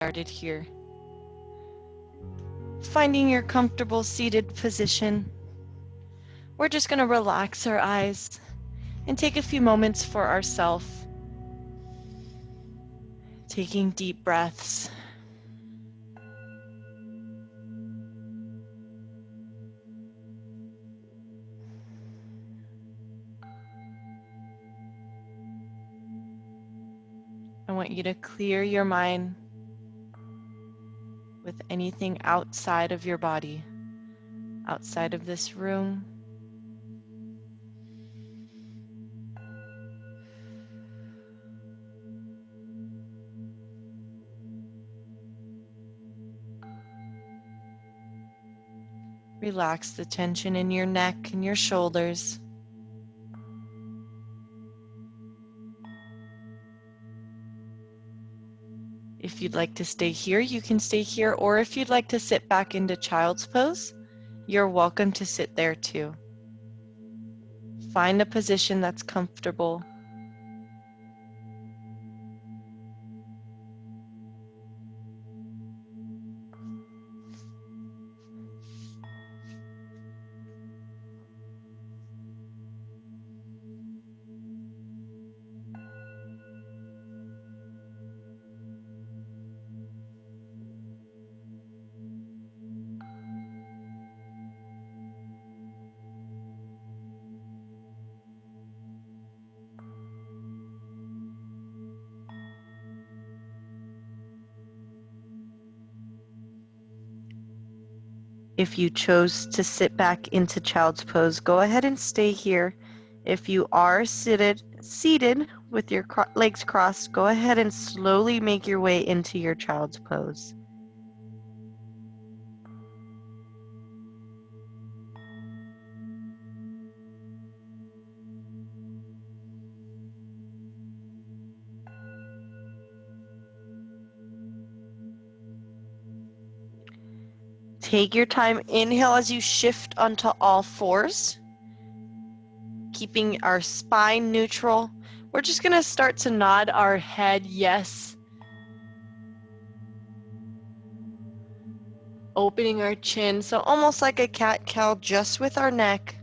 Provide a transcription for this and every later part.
started here. Finding your comfortable seated position, we're just going to relax our eyes and take a few moments for ourselves. Taking deep breaths. I want you to clear your mind with anything outside of your body, outside of this room. Relax the tension in your neck and your shoulders. If you'd like to stay here, you can stay here, or if you'd like to sit back into child's pose, you're welcome to sit there too. Find a position that's comfortable. If you chose to sit back into child's pose, go ahead and stay here. If you are seated with your legs crossed, go ahead and slowly make your way into your child's pose. Take your time. Inhale as you shift onto all fours, keeping our spine neutral. We're just going to start to nod our head yes. Opening our chin, so almost like a cat-cow, just with our neck.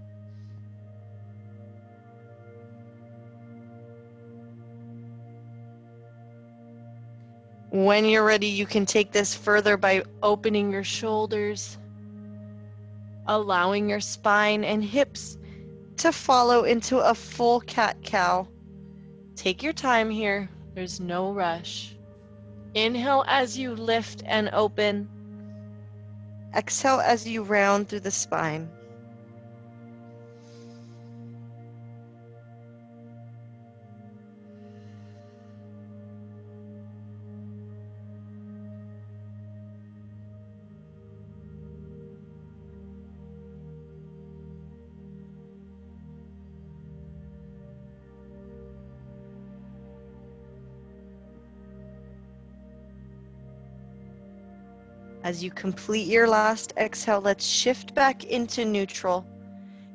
When you're ready, you can take this further by opening your shoulders, allowing your spine and hips to follow into a full cat-cow. Take your time here. There's no rush. Inhale as you lift and open. Exhale as you round through the spine. As you complete your last exhale, let's shift back into neutral.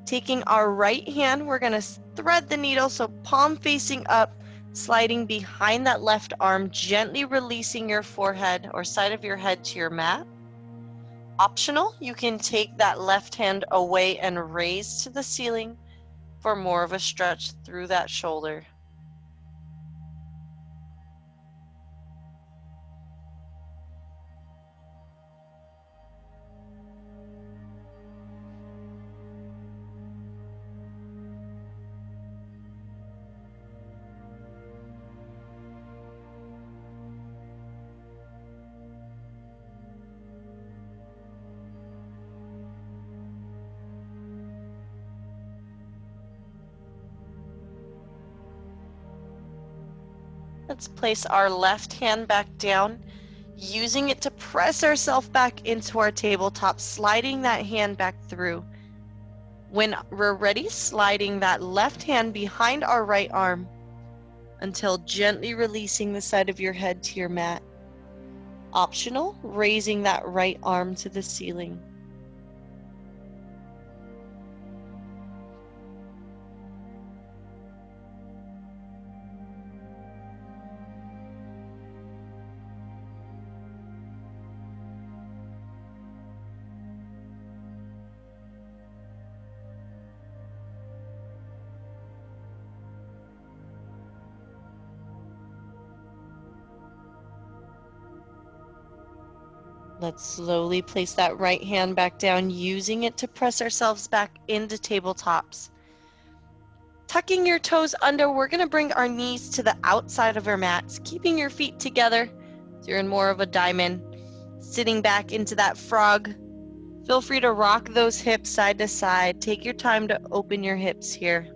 Taking our right hand, we're going to thread the needle, so palm facing up, sliding behind that left arm, gently releasing your forehead or side of your head to your mat. Optional, you can take that left hand away and raise to the ceiling for more of a stretch through that shoulder. Let's place our left hand back down, using it to press ourselves back into our tabletop, sliding that hand back through. When we're ready, sliding that left hand behind our right arm until gently releasing the side of your head to your mat. Optional, raising that right arm to the ceiling. Let's slowly place that right hand back down, using it to press ourselves back into tabletops. Tucking your toes under, we're going to bring our knees to the outside of our mats, keeping your feet together so you're in more of a diamond. Sitting back into that frog. Feel free to rock those hips side to side. Take your time to open your hips here.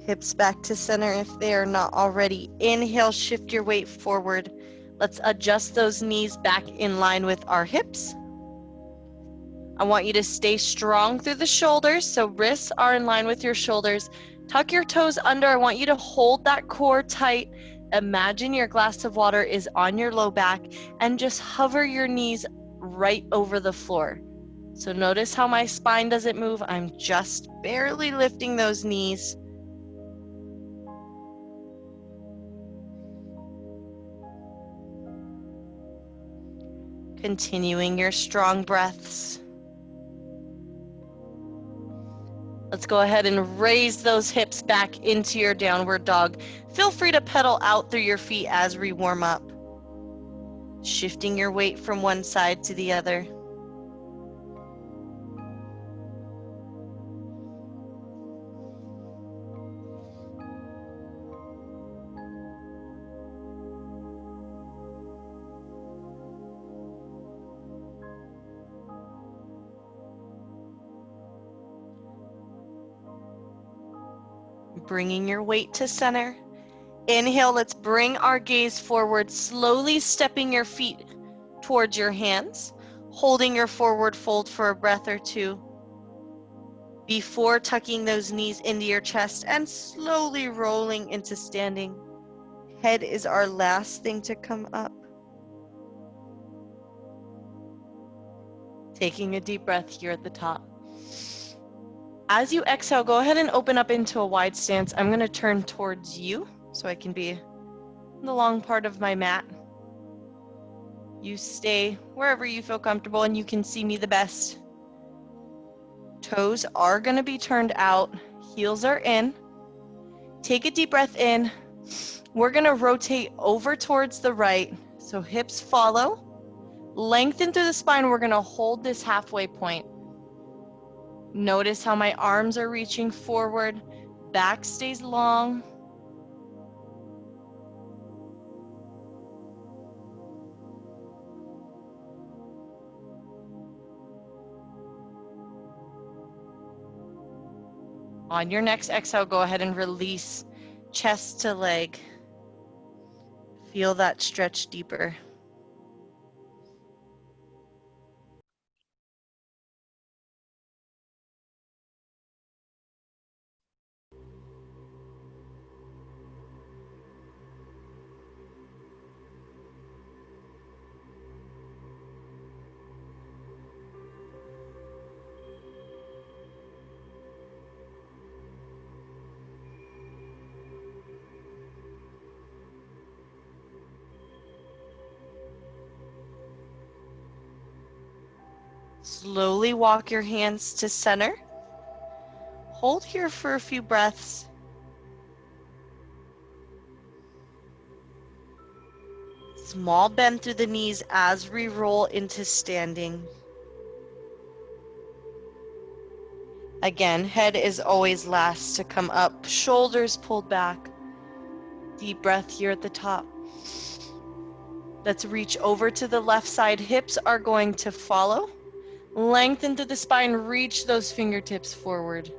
Hips back to center if they are not already. Inhale, shift your weight forward. Let's adjust those knees back in line with our hips. I want you to stay strong through the shoulders, so wrists are in line with your shoulders. Tuck your toes under. I want you to hold that core tight. Imagine your glass of water is on your low back and just hover your knees right over the floor. So notice how my spine doesn't move. I'm just barely lifting those knees. Continuing your strong breaths. Let's go ahead and raise those hips back into your downward dog. Feel free to pedal out through your feet as we warm up. Shifting your weight from one side to the other. Bringing your weight to center. Inhale, let's bring our gaze forward, slowly stepping your feet towards your hands, holding your forward fold for a breath or two before tucking those knees into your chest and slowly rolling into standing. Head is our last thing to come up. Taking a deep breath here at the top. As you exhale, go ahead and open up into a wide stance. I'm going to turn towards you so I can be in the long part of my mat. You stay wherever you feel comfortable and you can see me the best. Toes are going to be turned out. Heels are in. Take a deep breath in. We're going to rotate over towards the right. So hips follow. Lengthen through the spine. We're going to hold this halfway point. Notice how my arms are reaching forward. Back stays long. On your next exhale, go ahead and release chest to leg. Feel that stretch deeper. Slowly walk your hands to center. Hold here for a few breaths. Small bend through the knees as we roll into standing. Again, head is always last to come up, shoulders pulled back. Deep breath here at the top. Let's reach over to the left side. Hips are going to follow. Lengthen through the spine, reach those fingertips forward.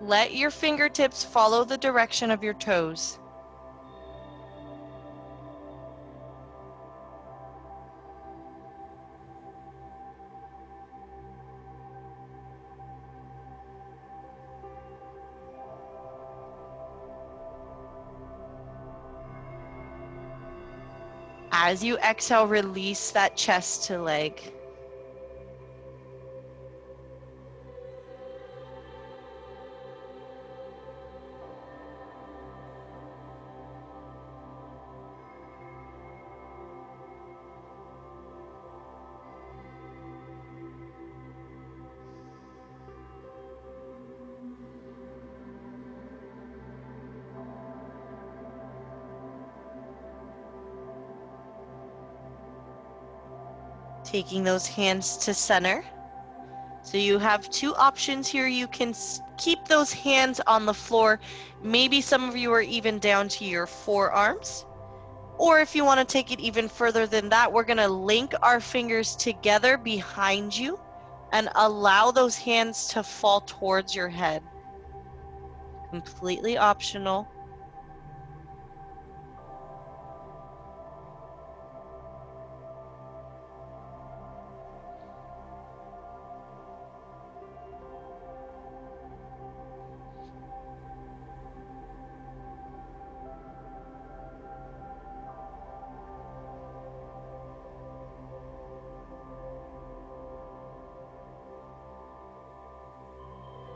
Let your fingertips follow the direction of your toes. As you exhale, release that chest to leg. Taking those hands to center. So you have two options here. You can keep those hands on the floor. Maybe some of you are even down to your forearms. Or if you want to take it even further than that, we're going to link our fingers together behind you and allow those hands to fall towards your head. Completely optional.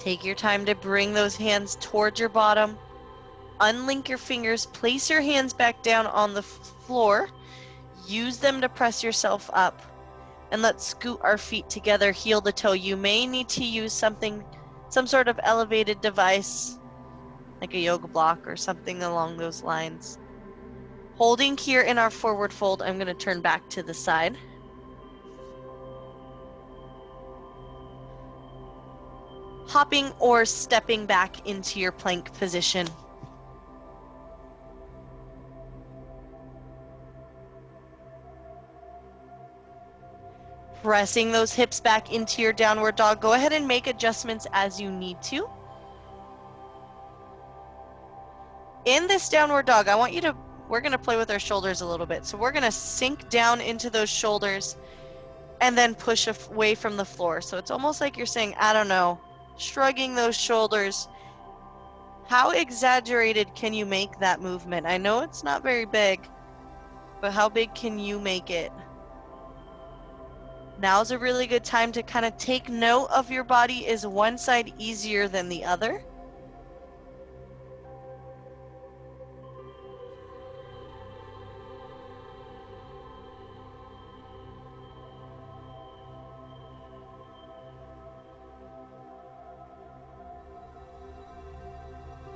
Take your time to bring those hands towards your bottom. Unlink your fingers, place your hands back down on the floor. Use them to press yourself up. And let's scoot our feet together, heel to toe. You may need to use some sort of elevated device, like a yoga block or something along those lines. Holding here in our forward fold, I'm going to turn back to the side. Hopping or stepping back into your plank position. Pressing those hips back into your downward dog. Go ahead and make adjustments as you need to. In this downward dog, we're going to play with our shoulders a little bit. So we're going to sink down into those shoulders and then push away from the floor. So it's almost like you're saying, I don't know, shrugging those shoulders. How exaggerated can you make that movement? I know it's not very big, but how big can you make it? Now's a really good time to kind of take note of your body. Is one side easier than the other?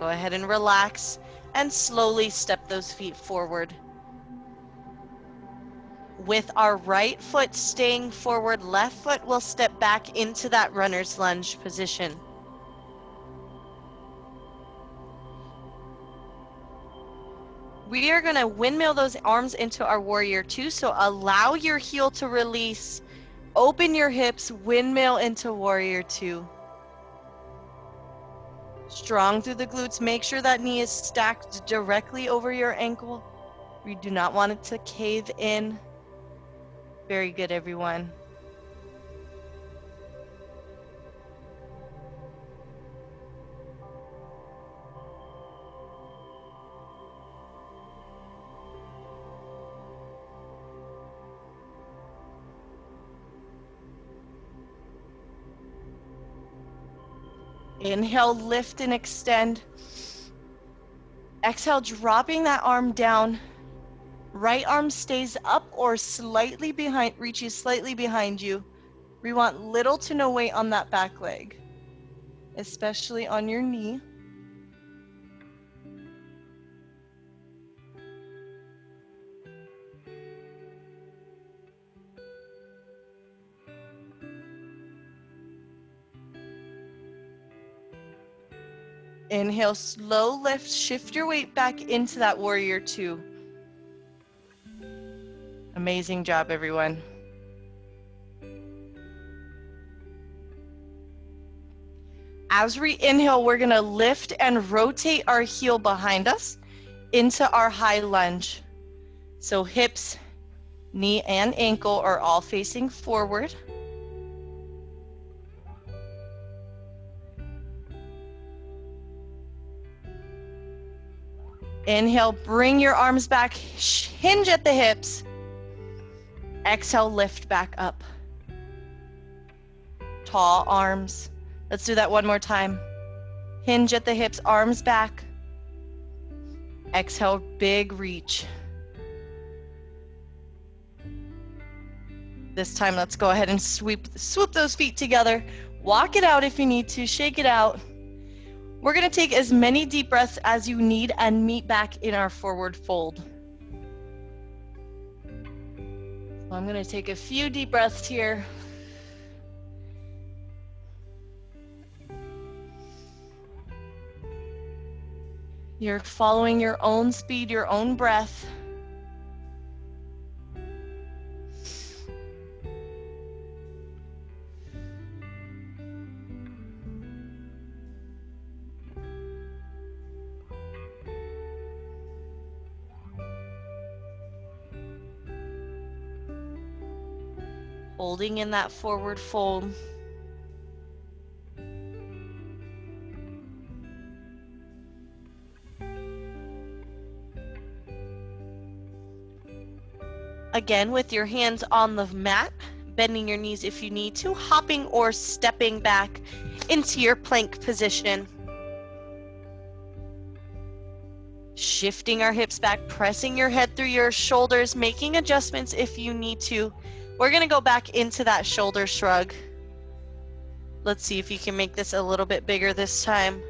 Go ahead and relax and slowly step those feet forward. With our right foot staying forward, left foot will step back into that runner's lunge position. We are going to windmill those arms into our warrior two, so allow your heel to release. Open your hips, windmill into warrior two. Strong through the glutes. Make sure that knee is stacked directly over your ankle. We do not want it to cave in. Very good, everyone. Inhale, lift and extend. Exhale, dropping that arm down. Right arm stays up or slightly behind, reaches slightly behind you. We want little to no weight on that back leg, especially on your knee. Inhale, slow lift, shift your weight back into that warrior two. Amazing job, everyone. As we inhale, we're gonna lift and rotate our heel behind us into our high lunge. So hips, knee, and ankle are all facing forward. Inhale, bring your arms back, hinge at the hips. Exhale, lift back up. Tall arms. Let's do that one more time. Hinge at the hips, arms back. Exhale, big reach. This time, let's go ahead and swoop those feet together. Walk it out if you need to, shake it out. We're gonna take as many deep breaths as you need and meet back in our forward fold. So I'm gonna take a few deep breaths here. You're following your own speed, your own breath. Holding in that forward fold. Again, with your hands on the mat, bending your knees if you need to, hopping or stepping back into your plank position. Shifting our hips back, pressing your head through your shoulders, making adjustments if you need to. We're gonna go back into that shoulder shrug. Let's see if you can make this a little bit bigger this time.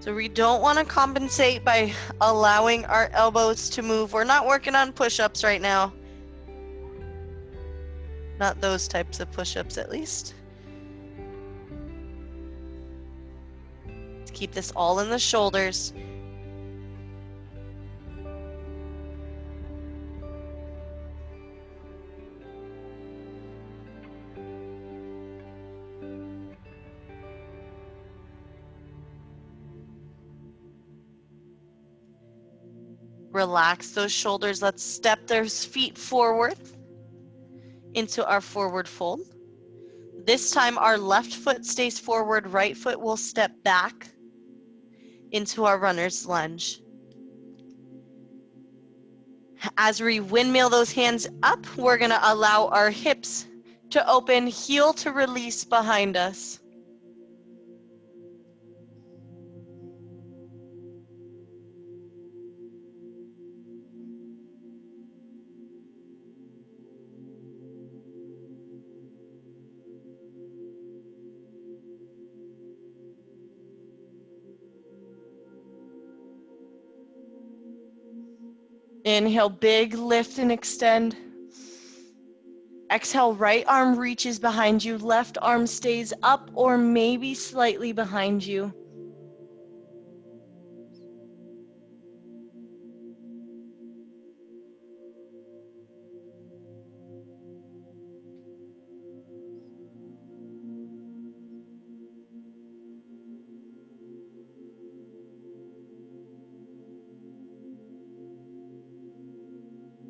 So we don't want to compensate by allowing our elbows to move. We're not working on push-ups right now. Not those types of push-ups, at least. Let's keep this all in the shoulders. Relax those shoulders. Let's step those feet forward into our forward fold. This time our left foot stays forward, right foot will step back into our runner's lunge. As we windmill those hands up, we're gonna allow our hips to open, heel to release behind us. Inhale, big lift and extend. Exhale, right arm reaches behind you, left arm stays up or maybe slightly behind you.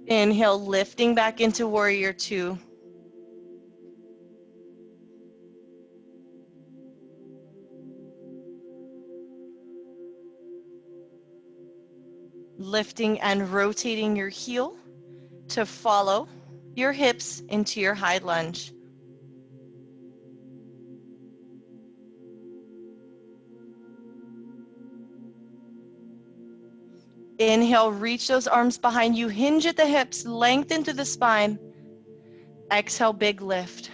Inhale, lifting back into warrior two. Lifting and rotating your heel to follow your hips into your high lunge. Inhale, reach those arms behind you, hinge at the hips, lengthen to the spine. Exhale, big lift.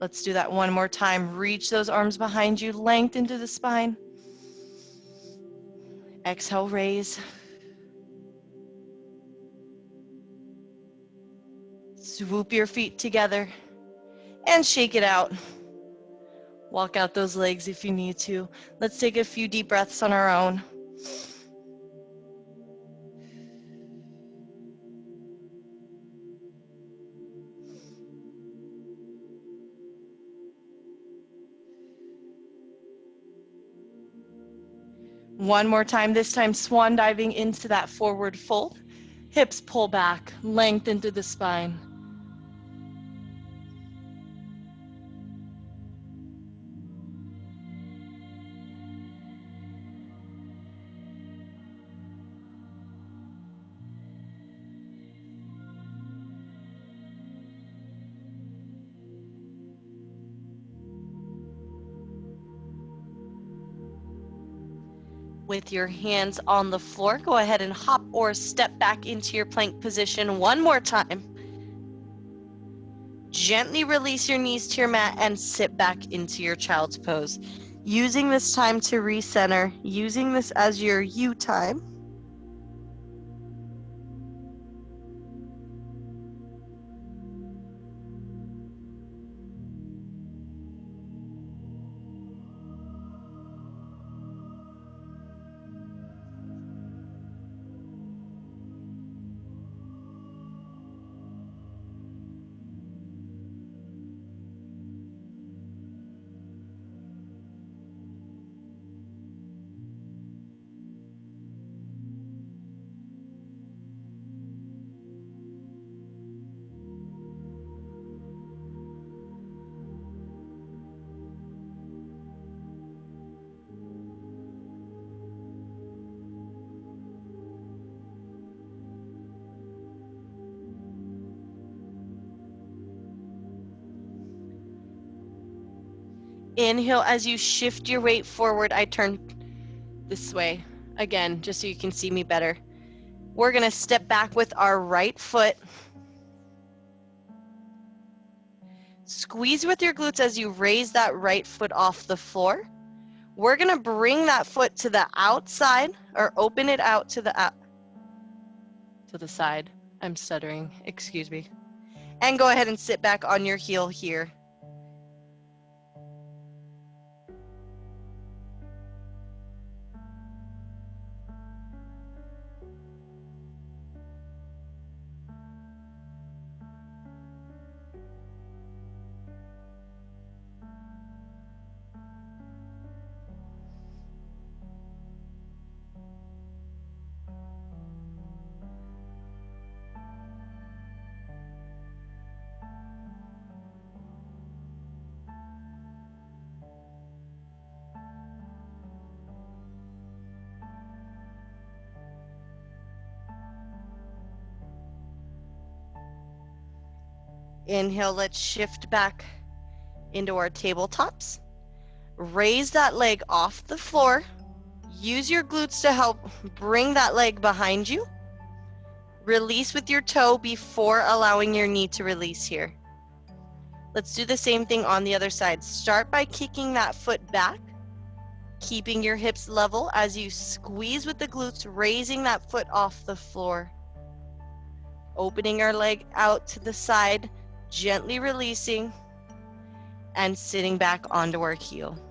Let's do that one more time. Reach those arms behind you, lengthen to the spine. Exhale, raise. Swoop your feet together and shake it out. Walk out those legs if you need to. Let's take a few deep breaths on our own. One more time, this time swan diving into that forward fold. Hips pull back, lengthen through the spine. With your hands on the floor, go ahead and hop or step back into your plank position one more time. Gently release your knees to your mat and sit back into your child's pose. Using this time to recenter, using this as your you time. Inhale as you shift your weight forward. I turn this way again, just so you can see me better. We're gonna step back with our right foot. Squeeze with your glutes as you raise that right foot off the floor. We're gonna bring that foot to the outside, or open it out to the side. I'm stuttering, excuse me. And go ahead and sit back on your heel here. Inhale, let's shift back into our tabletops. Raise that leg off the floor. Use your glutes to help bring that leg behind you. Release with your toe before allowing your knee to release here. Let's do the same thing on the other side. Start by kicking that foot back, keeping your hips level as you squeeze with the glutes, raising that foot off the floor. Opening our leg out to the side, gently releasing, and sitting back onto our heel.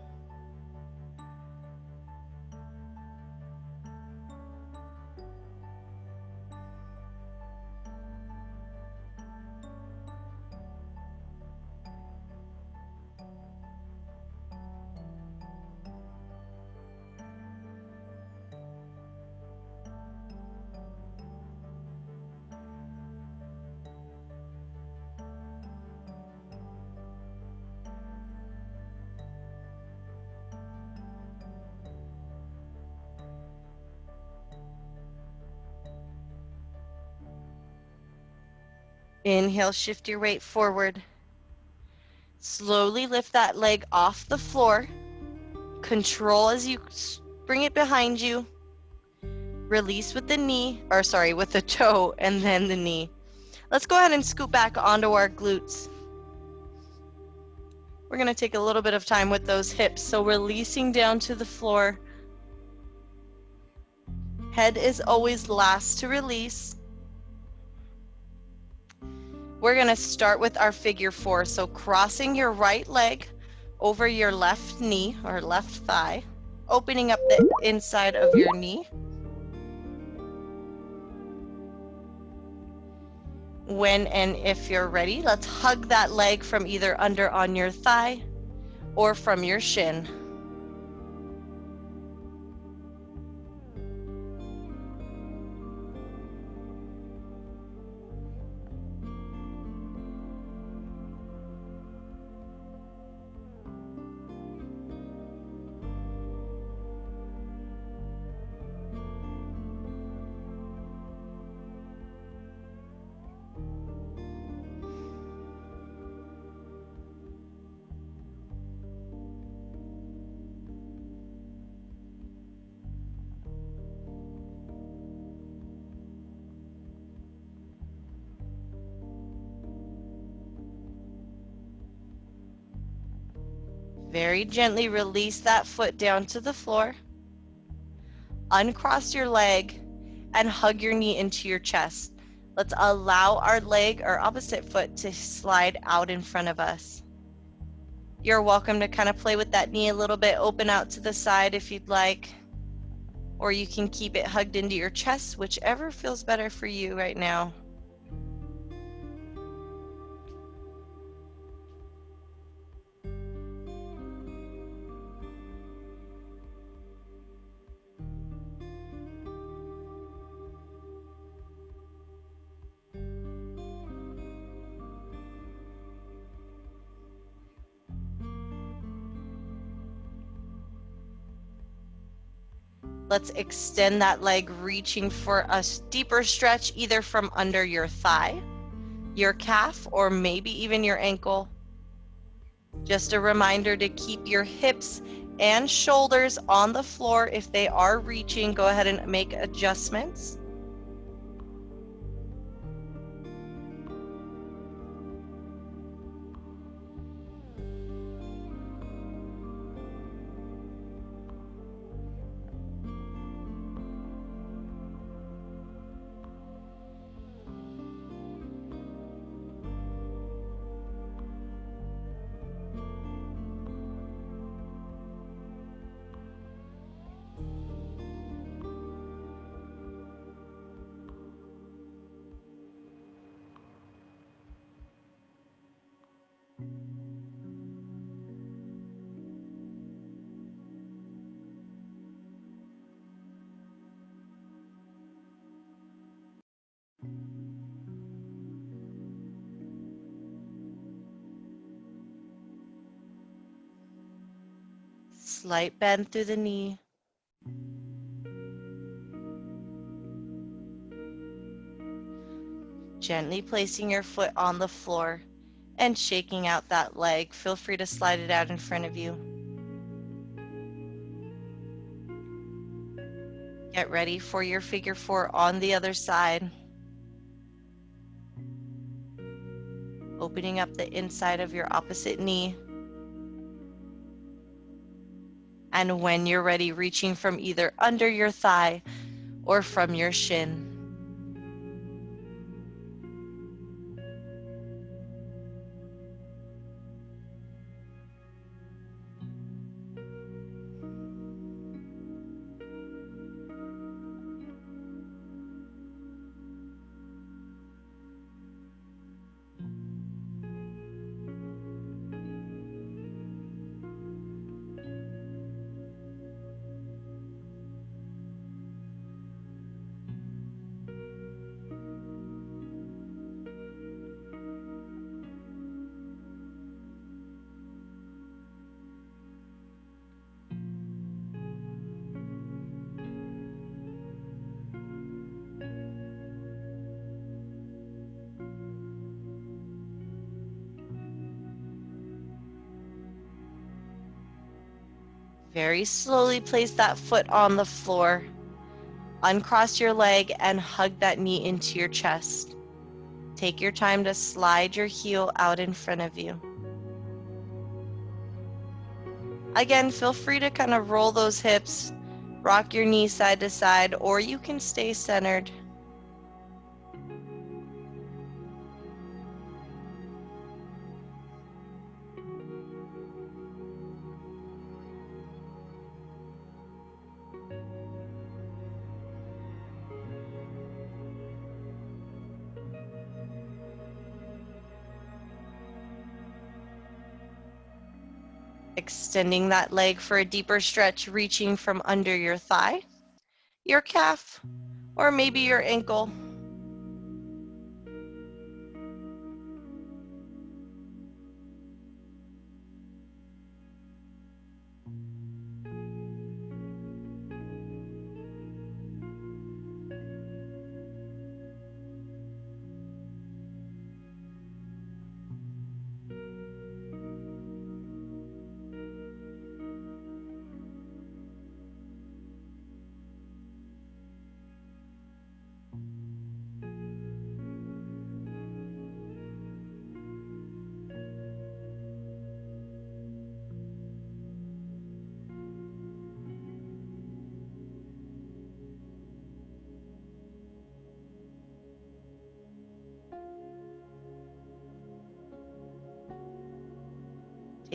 Inhale, shift your weight forward. Slowly lift that leg off the floor. Control as you bring it behind you. Release with the knee, or sorry, with the toe and then the knee. Let's go ahead and scoot back onto our glutes. We're going to take a little bit of time with those hips. So releasing down to the floor. Head is always last to release. We're going to start with our figure four. So crossing your right leg over your left knee or left thigh, opening up the inside of your knee. When and if you're ready, let's hug that leg from either under on your thigh or from your shin. Very gently release that foot down to the floor. Uncross your leg and hug your knee into your chest. Let's allow our leg or opposite foot to slide out in front of us. You're welcome to kind of play with that knee a little bit, open out to the side if you'd like, or you can keep it hugged into your chest, whichever feels better for you right now. Let's extend that leg, reaching for a deeper stretch, either from under your thigh, your calf, or maybe even your ankle. Just a reminder to keep your hips and shoulders on the floor. If they are reaching, go ahead and make adjustments. Slight bend through the knee. Gently placing your foot on the floor and shaking out that leg. Feel free to slide it out in front of you. Get ready for your figure four on the other side. Opening up the inside of your opposite knee. And when you're ready, reaching from either under your thigh or from your shin. Very slowly place that foot on the floor. Uncross your leg and hug that knee into your chest. Take your time to slide your heel out in front of you. Again, feel free to kind of roll those hips, rock your knees side to side, or you can stay centered. Extending that leg for a deeper stretch, reaching from under your thigh, your calf, or maybe your ankle.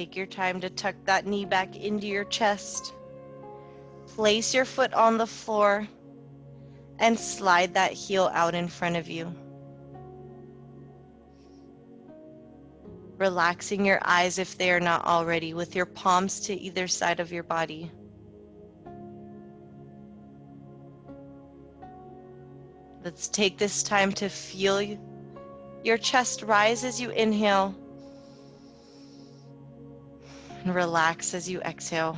Take your time to tuck that knee back into your chest. Place your foot on the floor and slide that heel out in front of you. Relaxing your eyes if they are not already, with your palms to either side of your body. Let's take this time to feel your chest rise as you inhale and relax as you exhale.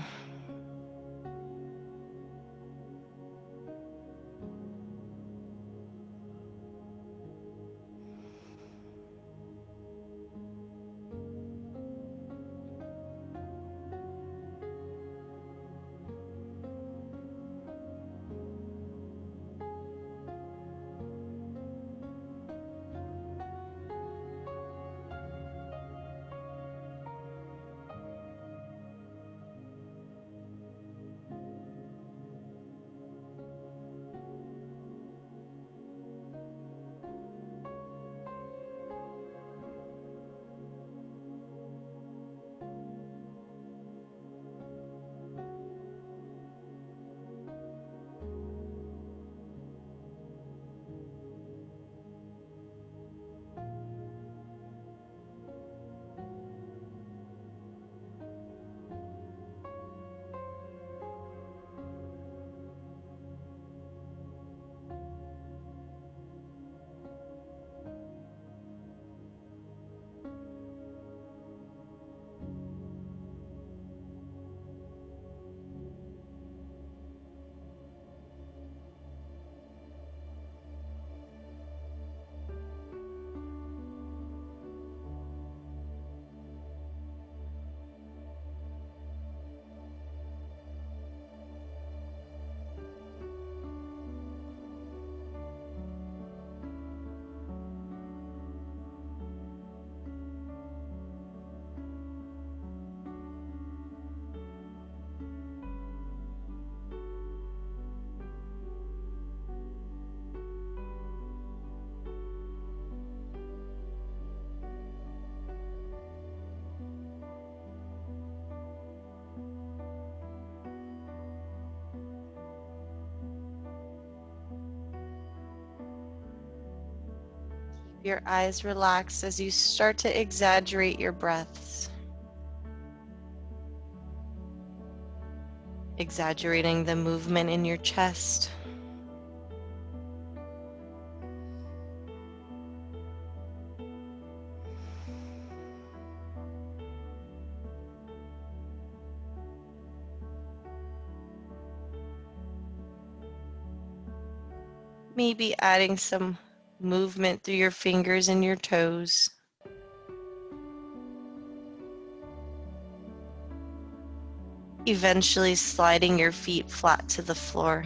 Your eyes relax as you start to exaggerate your breaths. Exaggerating the movement in your chest. Maybe adding some movement through your fingers and your toes. Eventually sliding your feet flat to the floor.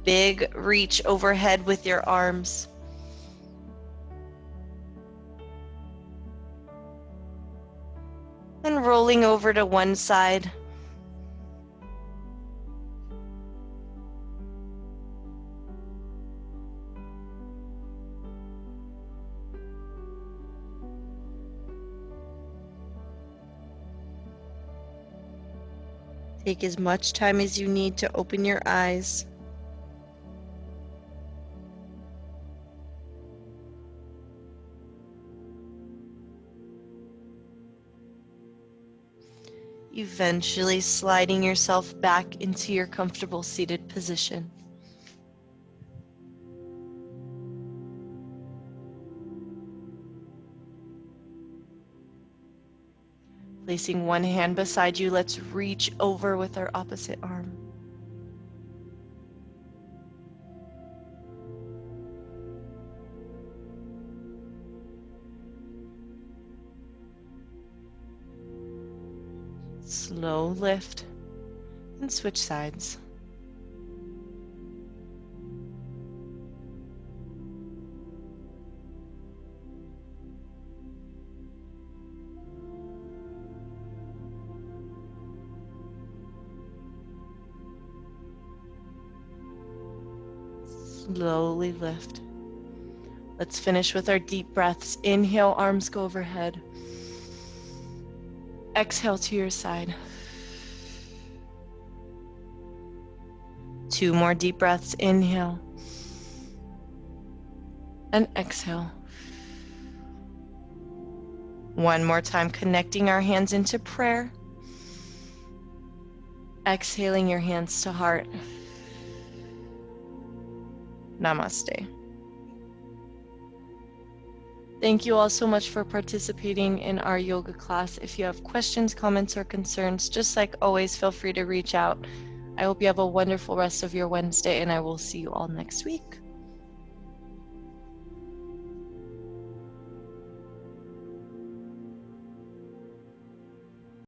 Big reach overhead with your arms. And rolling over to one side. Take as much time as you need to open your eyes. Eventually sliding yourself back into your comfortable seated position. Placing one hand beside you, let's reach over with our opposite arm. Slow lift and switch sides. Slowly lift. Let's finish with our deep breaths. Inhale, arms go overhead. Exhale to your side. 2 more deep breaths. Inhale. And exhale. 1 more time, connecting our hands into prayer. Exhaling your hands to heart. Namaste. Thank you all so much for participating in our yoga class. If you have questions, comments, or concerns, just like always, feel free to reach out. I hope you have a wonderful rest of your Wednesday, and I will see you all next week.